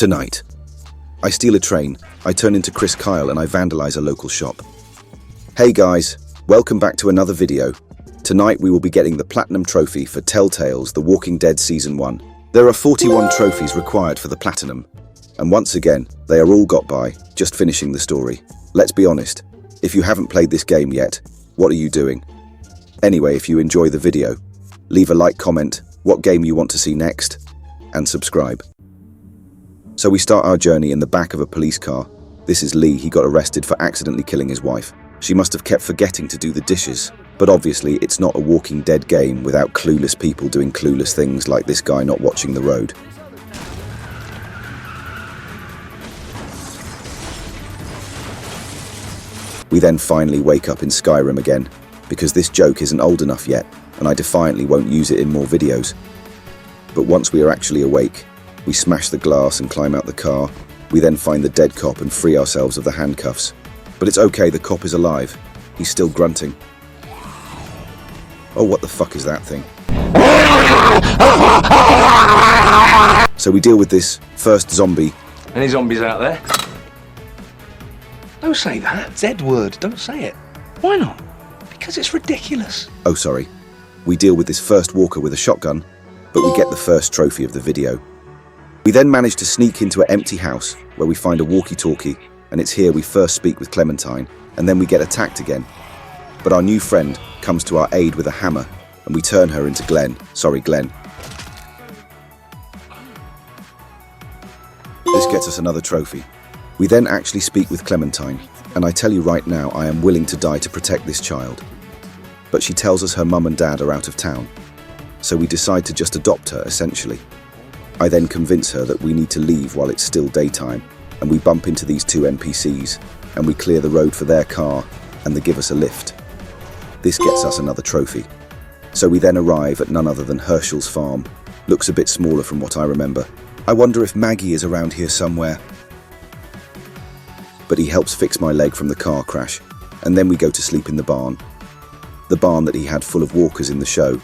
Tonight, I steal a train, I turn into Chris Kyle and I vandalize a local shop. Hey guys, welcome back to another video. Tonight we will be getting the Platinum Trophy for Tell-Tales The Walking Dead Season 1. There are 41 trophies required for the Platinum. And once again, they are all got by just finishing the story. Let's be honest, if you haven't played this game yet, what are you doing? Anyway, if you enjoy the video, leave a like, comment what game you want to see next, and subscribe. So we start our journey in the back of a police car. This is Lee. He got arrested for accidentally killing his wife. She must have kept forgetting to do the dishes. But obviously it's not a Walking Dead game without clueless people doing clueless things like this guy not watching the road. We then finally wake up in Skyrim again, because this joke isn't old enough yet, and I defiantly won't use it in more videos. But once we are actually awake, we smash the glass and climb out the car. We then find the dead cop and free ourselves of the handcuffs. But it's okay, the cop is alive. He's still grunting. Oh, what the fuck is that thing? So we deal with this first zombie. Any zombies out there? Don't say that. Z word, don't say it. Why not? Because it's ridiculous. Oh, sorry. We deal with this first walker with a shotgun, but we get the first trophy of the video. We then manage to sneak into an empty house where we find a walkie-talkie, and it's here we first speak with Clementine, and then we get attacked again. But our new friend comes to our aid with a hammer, and we turn her into Glenn. Sorry, Glenn. This gets us another trophy. We then actually speak with Clementine, and I tell you right now, I am willing to die to protect this child. But she tells us her mum and dad are out of town, so we decide to just adopt her, essentially. I then convince her that we need to leave while it's still daytime, and we bump into these two NPCs, and we clear the road for their car, and they give us a lift. This gets us another trophy. So we then arrive at none other than Herschel's farm. Looks a bit smaller from what I remember. I wonder if Maggie is around here somewhere. But he helps fix my leg from the car crash, and then we go to sleep in the barn. The barn that he had full of walkers in the show.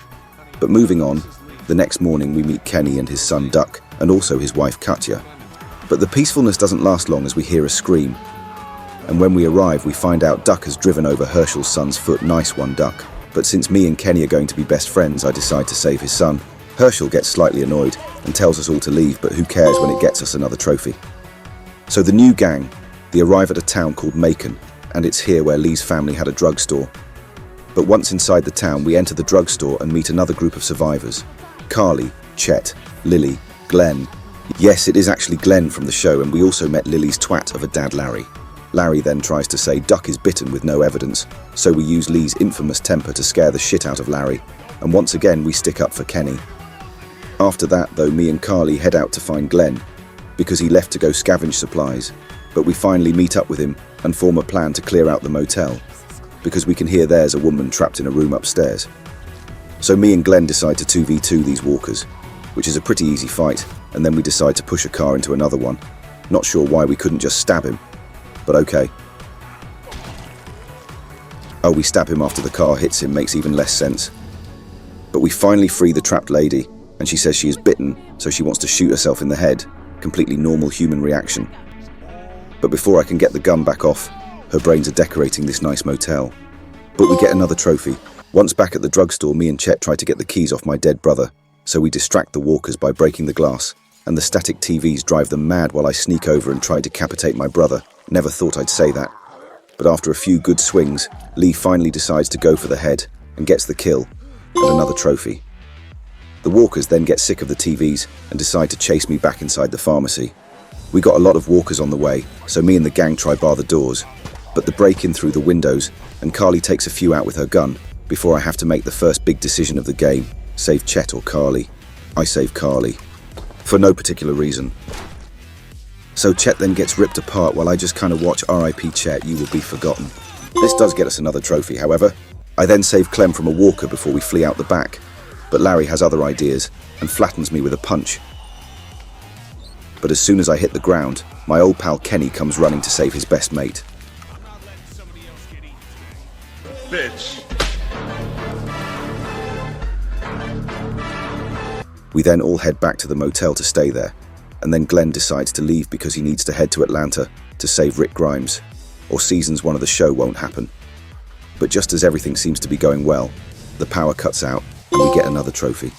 But moving on, the next morning we meet Kenny and his son Duck, and also his wife Katya. But the peacefulness doesn't last long as we hear a scream. And when we arrive, we find out Duck has driven over Herschel's son's foot. Nice one, Duck. But since me and Kenny are going to be best friends, I decide to save his son. Herschel gets slightly annoyed and tells us all to leave, but who cares when it gets us another trophy. So the new gang, they arrive at a town called Macon, and it's here where Lee's family had a drugstore. But once inside the town, we enter the drugstore and meet another group of survivors. Carly, Chet, Lily, Glenn. Yes, it is actually Glenn from the show, and we also met Lily's twat of a dad, Larry. Larry then tries to say Duck is bitten with no evidence, so we use Lee's infamous temper to scare the shit out of Larry, and once again we stick up for Kenny. After that, though, me and Carly head out to find Glenn, because he left to go scavenge supplies, but we finally meet up with him and form a plan to clear out the motel, because we can hear there's a woman trapped in a room upstairs. So me and Glenn decide to 2v2 these walkers, which is a pretty easy fight, and then we decide to push a car into another one. Not sure why we couldn't just stab him, but okay. Oh, we stab him after the car hits him, makes even less sense. But we finally free the trapped lady, and she says she is bitten, so she wants to shoot herself in the head. Completely normal human reaction. But before I can get the gun back off, her brains are decorating this nice motel. But we get another trophy. Once back at the drugstore, me and Chet try to get the keys off my dead brother, so we distract the walkers by breaking the glass, and the static TVs drive them mad while I sneak over and try to decapitate my brother. Never thought I'd say that. But after a few good swings, Lee finally decides to go for the head, and gets the kill, and another trophy. The walkers then get sick of the TVs, and decide to chase me back inside the pharmacy. We got a lot of walkers on the way, so me and the gang try bar the doors, but the break in through the windows, and Carly takes a few out with her gun, before I have to make the first big decision of the game, save Chet or Carly. I save Carly, for no particular reason. So Chet then gets ripped apart while I just kind of watch RIP Chet, you will be forgotten. This does get us another trophy, however. I then save Clem from a walker before we flee out the back, but Larry has other ideas and flattens me with a punch. But as soon as I hit the ground, my old pal Kenny comes running to save his best mate. Bitch. We then all head back to the motel to stay there, and then Glenn decides to leave because he needs to head to Atlanta to save Rick Grimes, or seasons 1 of the show won't happen. But just as everything seems to be going well, the power cuts out and we get another trophy.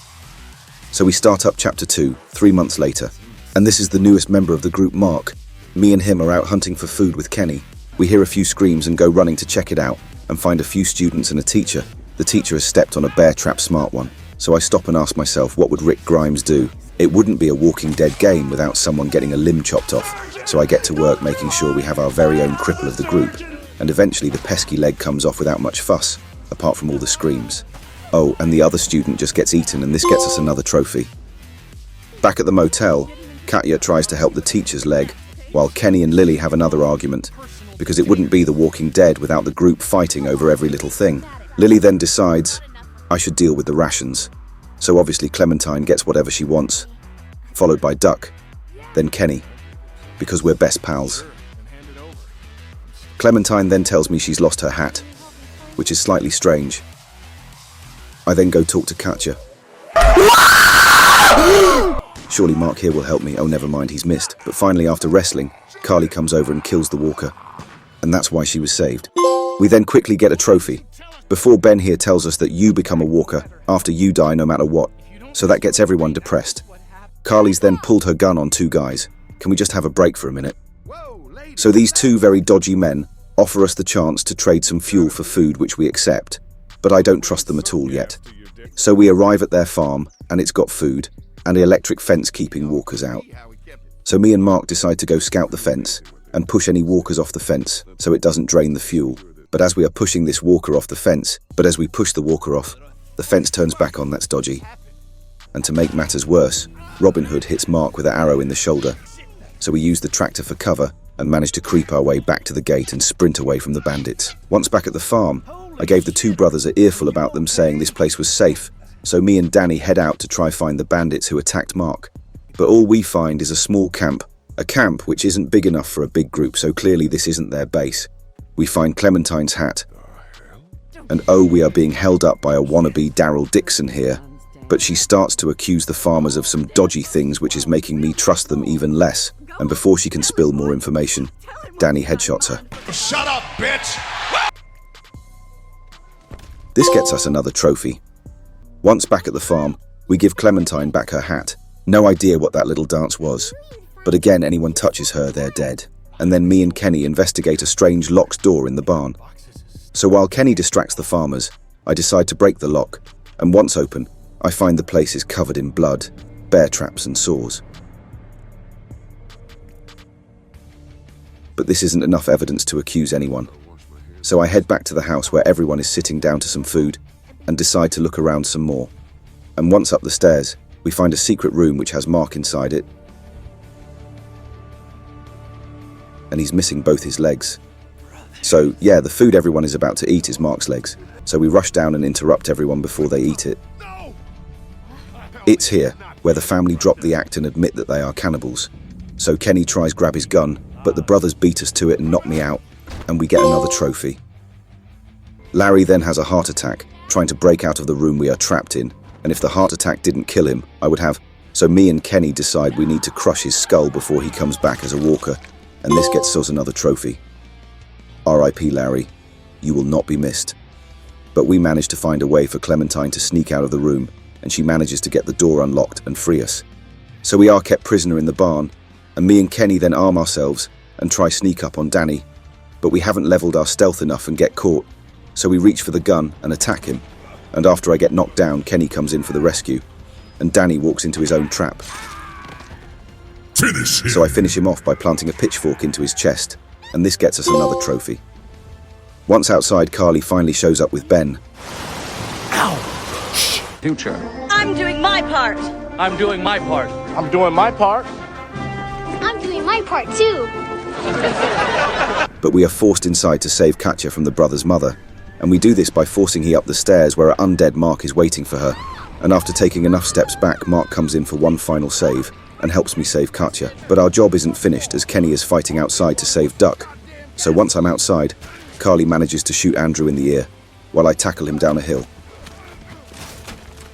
So we start up chapter 2, 3 months later, and this is the newest member of the group, Mark. Me and him are out hunting for food with Kenny. We hear a few screams and go running to check it out and find a few students and a teacher. The teacher has stepped on a bear trap, smart one. So I stop and ask myself, what would Rick Grimes do? It wouldn't be a Walking Dead game without someone getting a limb chopped off. So I get to work making sure we have our very own cripple of the group. And eventually the pesky leg comes off without much fuss, apart from all the screams. Oh, and the other student just gets eaten, and this gets us another trophy. Back at the motel, Katya tries to help the teacher's leg, while Kenny and Lily have another argument, because it wouldn't be The Walking Dead without the group fighting over every little thing. Lily then decides I should deal with the rations. So obviously Clementine gets whatever she wants, followed by Duck, then Kenny, because we're best pals. Clementine then tells me she's lost her hat, which is slightly strange. I then go talk to Katya. Surely Mark here will help me. Oh, never mind, he's missed. But finally, after wrestling, Carly comes over and kills the walker. And that's why she was saved. We then quickly get a trophy, before Ben here tells us that you become a walker after you die no matter what. So that gets everyone depressed. Carly's then pulled her gun on 2 guys. Can we just have a break for a minute? So these 2 very dodgy men offer us the chance to trade some fuel for food, which we accept. But I don't trust them at all yet. So we arrive at their farm, and it's got food, and an electric fence keeping walkers out. So me and Mark decide to go scout the fence, and push any walkers off the fence, so it doesn't drain the fuel. But as we are pushing this walker off the fence, the fence turns back on. That's dodgy. And to make matters worse, Robin Hood hits Mark with an arrow in the shoulder. So we use the tractor for cover, and manage to creep our way back to the gate and sprint away from the bandits. Once back at the farm, I gave the 2 brothers an earful about them saying this place was safe, so me and Danny head out to try find the bandits who attacked Mark. But all we find is a small camp, a camp which isn't big enough for a big group, so clearly this isn't their base. We find Clementine's hat, and oh, we are being held up by a wannabe Daryl Dixon here, but she starts to accuse the farmers of some dodgy things, which is making me trust them even less, and before she can spill more information, Danny headshots her. Shut up, bitch! This gets us another trophy. Once back at the farm, we give Clementine back her hat. No idea what that little dance was. But again, anyone touches her, they're dead. And then me and Kenny investigate a strange locked door in the barn. So while Kenny distracts the farmers, I decide to break the lock. And once open, I find the place is covered in blood, bear traps and saws. But this isn't enough evidence to accuse anyone. So I head back to the house where everyone is sitting down to some food and decide to look around some more. And once up the stairs, we find a secret room which has Mark inside it. And he's missing both his legs. So yeah, the food everyone is about to eat is Mark's legs. So we rush down and interrupt everyone before they eat it. It's here where the family drop the act and admit that they are cannibals. So Kenny tries grab his gun, but the brothers beat us to it and knock me out, and we get another trophy. Larry then has a heart attack, trying to break out of the room we are trapped in, and if the heart attack didn't kill him, I would have. So me and Kenny decide we need to crush his skull before he comes back as a walker, and this gets us another trophy. R.I.P. Larry, you will not be missed. But we manage to find a way for Clementine to sneak out of the room, and she manages to get the door unlocked and free us. So we are kept prisoner in the barn, and me and Kenny then arm ourselves and try sneak up on Danny, but we haven't leveled our stealth enough and get caught, so we reach for the gun and attack him, and after I get knocked down, Kenny comes in for the rescue, and Danny walks into his own trap. Finish him. So I finish him off by planting a pitchfork into his chest, and this gets us another trophy. Once outside, Carly finally shows up with Ben. Ow! Shh. Future. I'm doing my part. I'm doing my part. I'm doing my part. I'm doing my part too. But we are forced inside to save Katya from the brother's mother, and we do this by forcing her up the stairs where an undead Mark is waiting for her, and after taking enough steps back, Mark comes in for one final save and helps me save Katya. But our job isn't finished as Kenny is fighting outside to save Duck. So once I'm outside, Carly manages to shoot Andrew in the ear while I tackle him down a hill.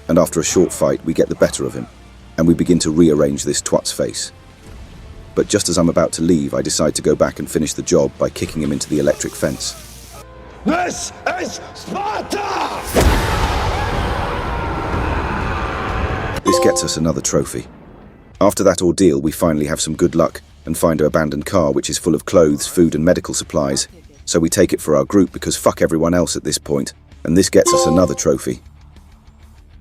And after a short fight, we get the better of him, and we begin to rearrange this twat's face. But just as I'm about to leave, I decide to go back and finish the job by kicking him into the electric fence. This is Sparta! This gets us another trophy. After that ordeal, we finally have some good luck and find an abandoned car which is full of clothes, food and medical supplies. So we take it for our group because fuck everyone else at this point, and this gets us another trophy.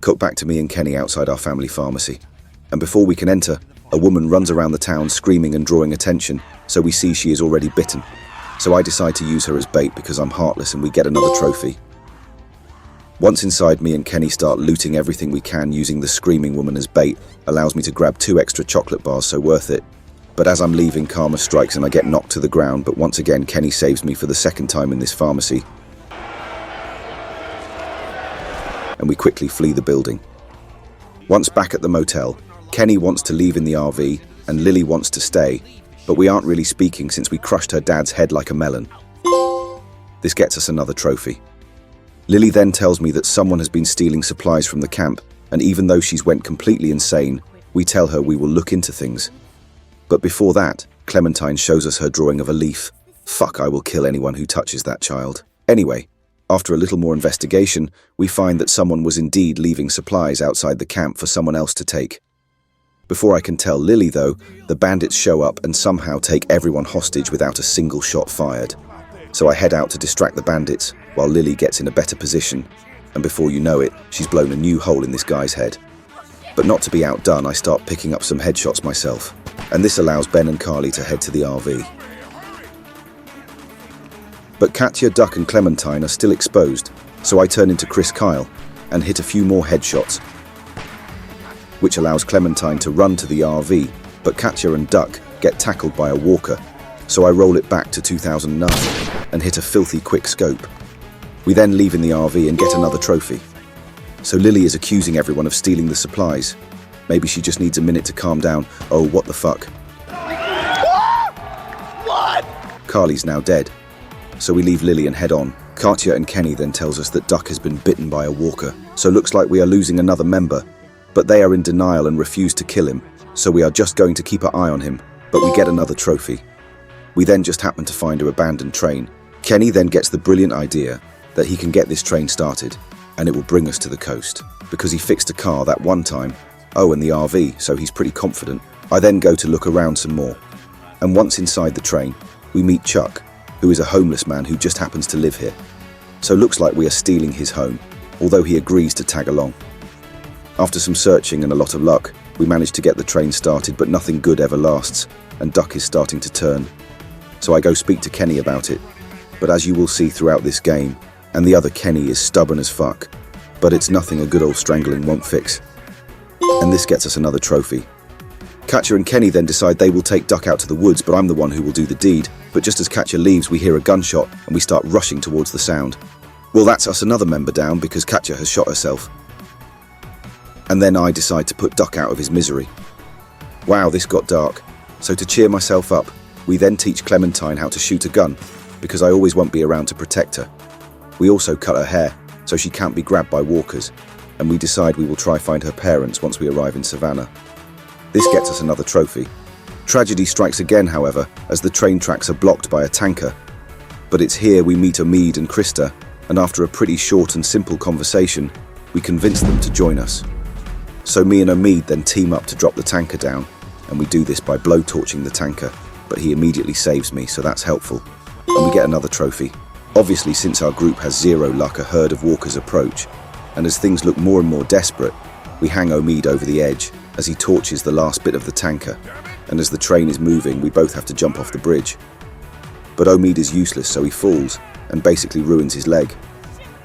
Cut back to me and Kenny outside our family pharmacy. And before we can enter, a woman runs around the town screaming and drawing attention, so we see she is already bitten. So I decide to use her as bait because I'm heartless and we get another trophy. Once inside, me and Kenny start looting everything we can using the screaming woman as bait, allows me to grab 2 extra chocolate bars, so worth it. But as I'm leaving, karma strikes and I get knocked to the ground, but once again Kenny saves me for the second time in this pharmacy. And we quickly flee the building. Once back at the motel, Kenny wants to leave in the RV and Lily wants to stay, but we aren't really speaking since we crushed her dad's head like a melon. This gets us another trophy. Lily then tells me that someone has been stealing supplies from the camp, and even though she's went completely insane, we tell her we will look into things. But before that, Clementine shows us her drawing of a leaf. Fuck, I will kill anyone who touches that child. Anyway, after a little more investigation, we find that someone was indeed leaving supplies outside the camp for someone else to take. Before I can tell Lily though, the bandits show up and somehow take everyone hostage without a single shot fired. So I head out to distract the bandits, while Lily gets in a better position, and before you know it, she's blown a new hole in this guy's head. But not to be outdone, I start picking up some headshots myself, and this allows Ben and Carly to head to the RV. But Katya, Duck and Clementine are still exposed, so I turn into Chris Kyle and hit a few more headshots, which allows Clementine to run to the RV, but Katya and Duck get tackled by a walker, so I roll it back to 2009 and hit a filthy quick scope. We then leave in the RV and get another trophy. So Lily is accusing everyone of stealing the supplies. Maybe she just needs a minute to calm down. Oh, what the fuck? What? Carly's now dead. So we leave Lily and head on. Katya and Kenny then tells us that Duck has been bitten by a walker, so looks like we are losing another member. But they are in denial and refuse to kill him, so we are just going to keep an eye on him, but we get another trophy. We then just happen to find an abandoned train. Kenny then gets the brilliant idea that he can get this train started, and it will bring us to the coast, because he fixed a car that one time. Oh, and the RV, so he's pretty confident. I then go to look around some more, and once inside the train, we meet Chuck, who is a homeless man who just happens to live here. So looks like we are stealing his home, although he agrees to tag along. After some searching and a lot of luck, we manage to get the train started, but nothing good ever lasts, and Duck is starting to turn. So I go speak to Kenny about it, but as you will see throughout this game, and the other Kenny is stubborn as fuck, but it's nothing a good old strangling won't fix. And this gets us another trophy. Katya and Kenny then decide they will take Duck out to the woods, but I'm the one who will do the deed. But just as Katya leaves, we hear a gunshot, and we start rushing towards the sound. Well, that's us another member down because Katya has shot herself. And then I decide to put Duck out of his misery. Wow, this got dark. So to cheer myself up, we then teach Clementine how to shoot a gun, because I always won't be around to protect her. We also cut her hair, so she can't be grabbed by walkers, and we decide we will try find her parents once we arrive in Savannah. This gets us another trophy. Tragedy strikes again, however, as the train tracks are blocked by a tanker. But it's here we meet Omid and Krista, and after a pretty short and simple conversation, we convince them to join us. So me and Omid then team up to drop the tanker down, and we do this by blowtorching the tanker, but he immediately saves me, so that's helpful. And we get another trophy. Obviously, since our group has zero luck, a herd of walkers approach, and as things look more and more desperate, we hang Omid over the edge as he torches the last bit of the tanker, and as the train is moving, we both have to jump off the bridge. But Omid is useless, so he falls, and basically ruins his leg.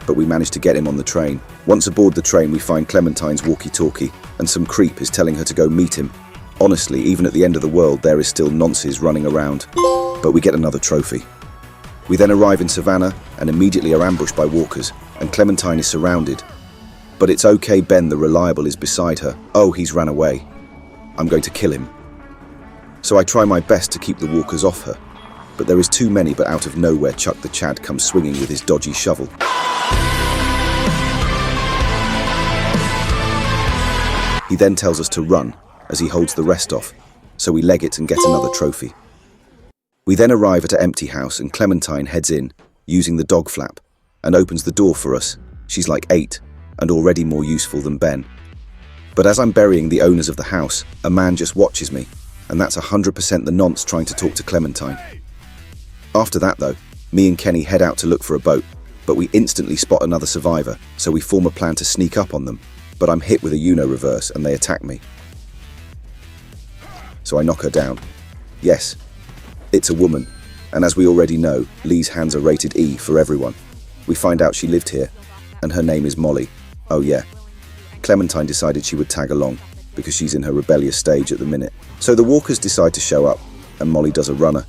But we manage to get him on the train. Once aboard the train, we find Clementine's walkie-talkie, and some creep is telling her to go meet him. Honestly, even at the end of the world, there is still nonces running around. But we get another trophy. We then arrive in Savannah, and immediately are ambushed by walkers, and Clementine is surrounded. But it's okay, Ben the Reliable is beside her. Oh, he's ran away. I'm going to kill him. So I try my best to keep the walkers off her. But there is too many, but out of nowhere Chuck the Chad comes swinging with his dodgy shovel. He then tells us to run, as he holds the rest off, so we leg it and get another trophy. We then arrive at an empty house and Clementine heads in, using the dog flap, and opens the door for us. She's like 8, and already more useful than Ben. But as I'm burying the owners of the house, a man just watches me, and that's 100% the nonce trying to talk to Clementine. After that though, me and Kenny head out to look for a boat, but we instantly spot another survivor, so we form a plan to sneak up on them, but I'm hit with a reverse and they attack me. So I knock her down. Yes, it's a woman, and as we already know, Lee's hands are rated E for everyone. We find out she lived here, and her name is Molly. Oh yeah. Clementine decided she would tag along, because she's in her rebellious stage at the minute. So the walkers decide to show up, and Molly does a runner,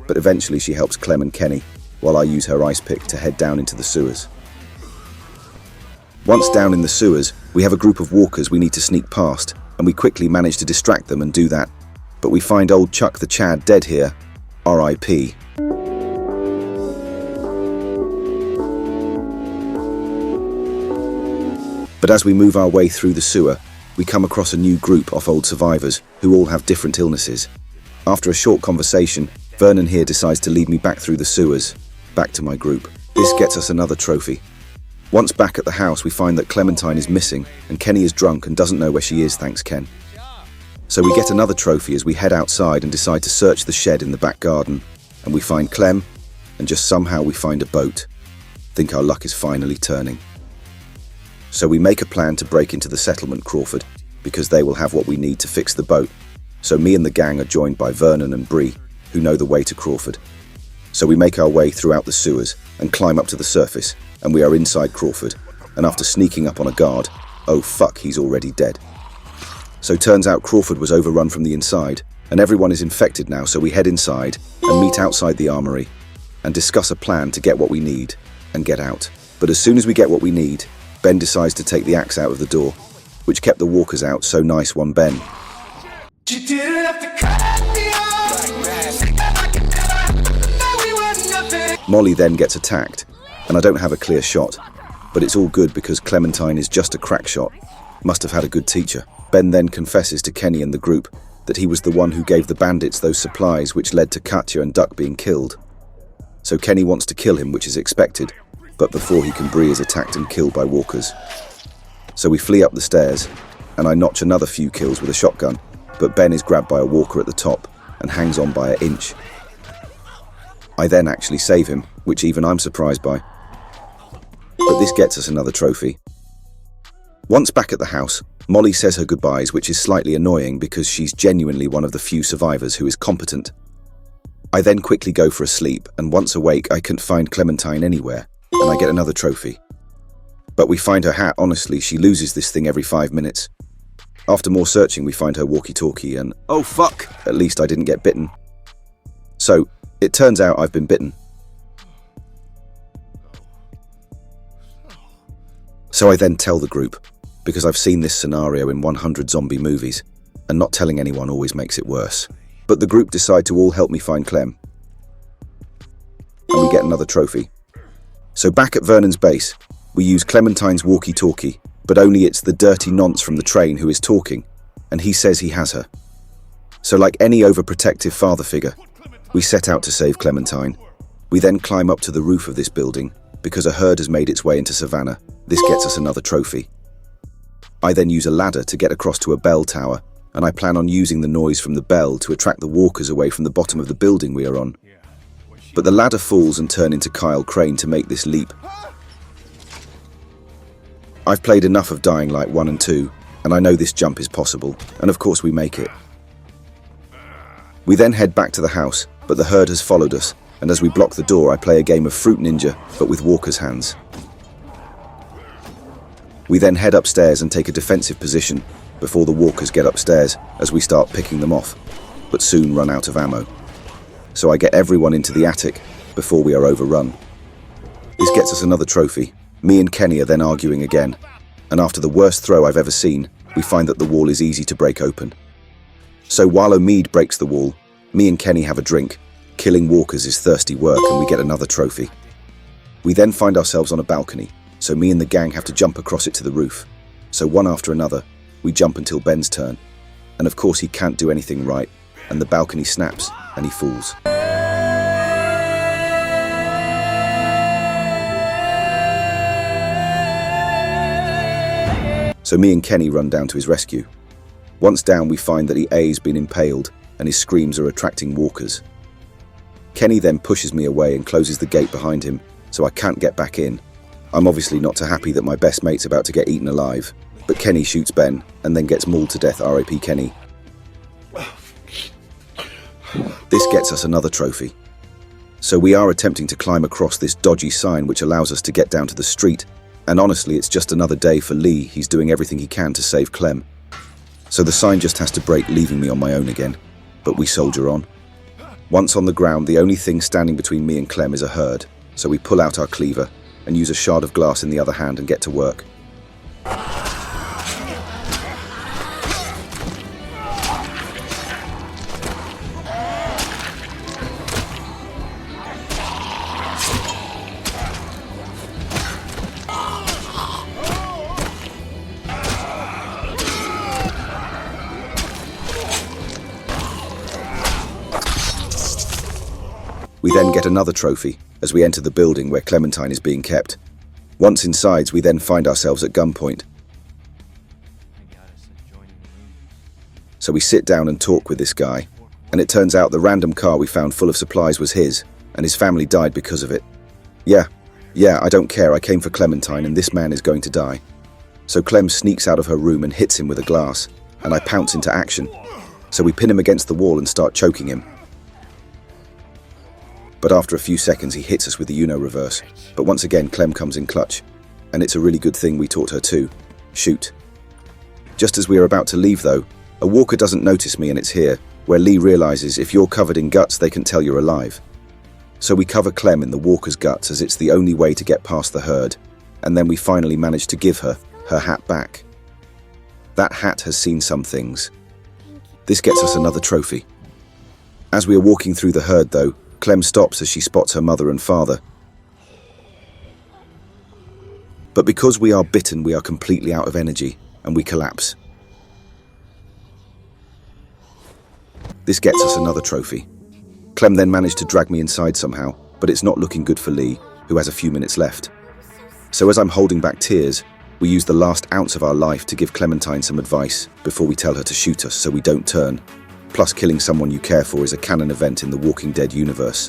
but eventually she helps Clem and Kenny, while I use her ice pick to head down into the sewers. Once down in the sewers, we have a group of walkers we need to sneak past, and we quickly manage to distract them and do that. But we find old Chuck the Chad dead here, R.I.P. But as we move our way through the sewer, we come across a new group of old survivors who all have different illnesses. After a short conversation, Vernon here decides to lead me back through the sewers, back to my group. This gets us another trophy. Once back at the house, we find that Clementine is missing and Kenny is drunk and doesn't know where she is, thanks Ken. So we get another trophy as we head outside and decide to search the shed in the back garden, and we find Clem, and just somehow we find a boat. Think our luck is finally turning. So we make a plan to break into the settlement Crawford, because they will have what we need to fix the boat. So me and the gang are joined by Vernon and Bree, who know the way to Crawford. So we make our way throughout the sewers and climb up to the surface, and we are inside Crawford, and after sneaking up on a guard, oh fuck, he's already dead. So turns out Crawford was overrun from the inside, and everyone is infected now, so we head inside and meet outside the armory and discuss a plan to get what we need and get out. But as soon as we get what we need, Ben decides to take the axe out of the door, which kept the walkers out, so nice one, Ben. You didn't have to cut me off. Molly then gets attacked, and I don't have a clear shot, but it's all good because Clementine is just a crack shot. Must have had a good teacher. Ben then confesses to Kenny and the group that he was the one who gave the bandits those supplies which led to Katya and Duck being killed. So Kenny wants to kill him, which is expected, but before he can, Bree is attacked and killed by walkers. So we flee up the stairs, and I notch another few kills with a shotgun, but Ben is grabbed by a walker at the top and hangs on by an inch. I then actually save him, which even I'm surprised by. But this gets us another trophy. Once back at the house, Molly says her goodbyes, which is slightly annoying because she's genuinely one of the few survivors who is competent. I then quickly go for a sleep, and once awake I can't find Clementine anywhere, and I get another trophy. But we find her hat. Honestly, she loses this thing every 5 minutes. After more searching, we find her walkie-talkie and, oh fuck, at least I didn't get bitten. So, it turns out I've been bitten. So I then tell the group, because I've seen this scenario in 100 zombie movies, and not telling anyone always makes it worse. But the group decide to all help me find Clem, and we get another trophy. So back at Vernon's base, we use Clementine's walkie-talkie, but only it's the dirty nonce from the train who is talking, and he says he has her. So like any overprotective father figure, we set out to save Clementine. We then climb up to the roof of this building, because a herd has made its way into Savannah. This gets us another trophy. I then use a ladder to get across to a bell tower, and I plan on using the noise from the bell to attract the walkers away from the bottom of the building we are on. But the ladder falls and turns into Kyle Crane to make this leap. I've played enough of Dying Light 1 and 2, and I know this jump is possible, and of course we make it. We then head back to the house, but the herd has followed us, and as we block the door I play a game of Fruit Ninja, but with walkers' hands. We then head upstairs and take a defensive position before the walkers get upstairs as we start picking them off, but soon run out of ammo. So I get everyone into the attic before we are overrun. This gets us another trophy. Me and Kenny are then arguing again, and after the worst throw I've ever seen, we find that the wall is easy to break open. So while Omid breaks the wall, me and Kenny have a drink. Killing walkers is thirsty work, and we get another trophy. We then find ourselves on a balcony, so me and the gang have to jump across it to the roof. So one after another, we jump until Ben's turn. And of course he can't do anything right, and the balcony snaps, and he falls. So me and Kenny run down to his rescue. Once down, we find that A's been impaled, and his screams are attracting walkers. Kenny then pushes me away and closes the gate behind him, so I can't get back in. I'm obviously not too happy that my best mate's about to get eaten alive, but Kenny shoots Ben and then gets mauled to death, R.I.P. Kenny. This gets us another trophy. So we are attempting to climb across this dodgy sign which allows us to get down to the street, and honestly it's just another day for Lee. He's doing everything he can to save Clem. So the sign just has to break, leaving me on my own again, but we soldier on. Once on the ground, the only thing standing between me and Clem is a herd, so we pull out our cleaver and use a shard of glass in the other hand and get to work. We then get another trophy as we enter the building where Clementine is being kept. Once inside, we then find ourselves at gunpoint. So we sit down and talk with this guy, and it turns out the random car we found full of supplies was his, and his family died because of it. Yeah, I don't care, I came for Clementine and this man is going to die. So Clem sneaks out of her room and hits him with a glass, and I pounce into action. So we pin him against the wall and start choking him. But after a few seconds he hits us with the Uno reverse, but once again Clem comes in clutch, and it's a really good thing we taught her to shoot. Just as we are about to leave though, a walker doesn't notice me, and it's here where Lee realizes if you're covered in guts they can tell you're alive. So we cover Clem in the walker's guts as it's the only way to get past the herd, and then we finally manage to give her hat back. That hat has seen some things. This gets us another trophy. As we are walking through the herd though, Clem stops as she spots her mother and father. But because we are bitten, we are completely out of energy, and we collapse. This gets us another trophy. Clem then managed to drag me inside somehow, but it's not looking good for Lee, who has a few minutes left. So as I'm holding back tears, we use the last ounce of our life to give Clementine some advice before we tell her to shoot us so we don't turn. Plus, killing someone you care for is a canon event in the Walking Dead universe.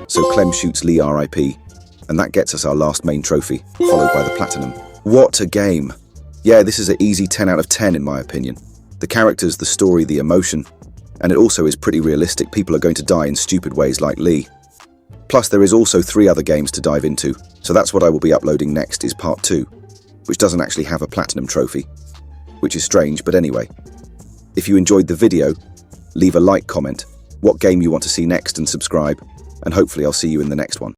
So Clem shoots Lee, R.I.P., and that gets us our last main trophy, followed by the platinum. What a game! Yeah, this is an easy 10 out of 10 in my opinion. The characters, the story, the emotion, and it also is pretty realistic. People are going to die in stupid ways like Lee. Plus there is also 3 other games to dive into, so that's what I will be uploading next is part 2, which doesn't actually have a platinum trophy, which is strange, but anyway. If you enjoyed the video, leave a like, comment what game you want to see next and subscribe, and hopefully I'll see you in the next one.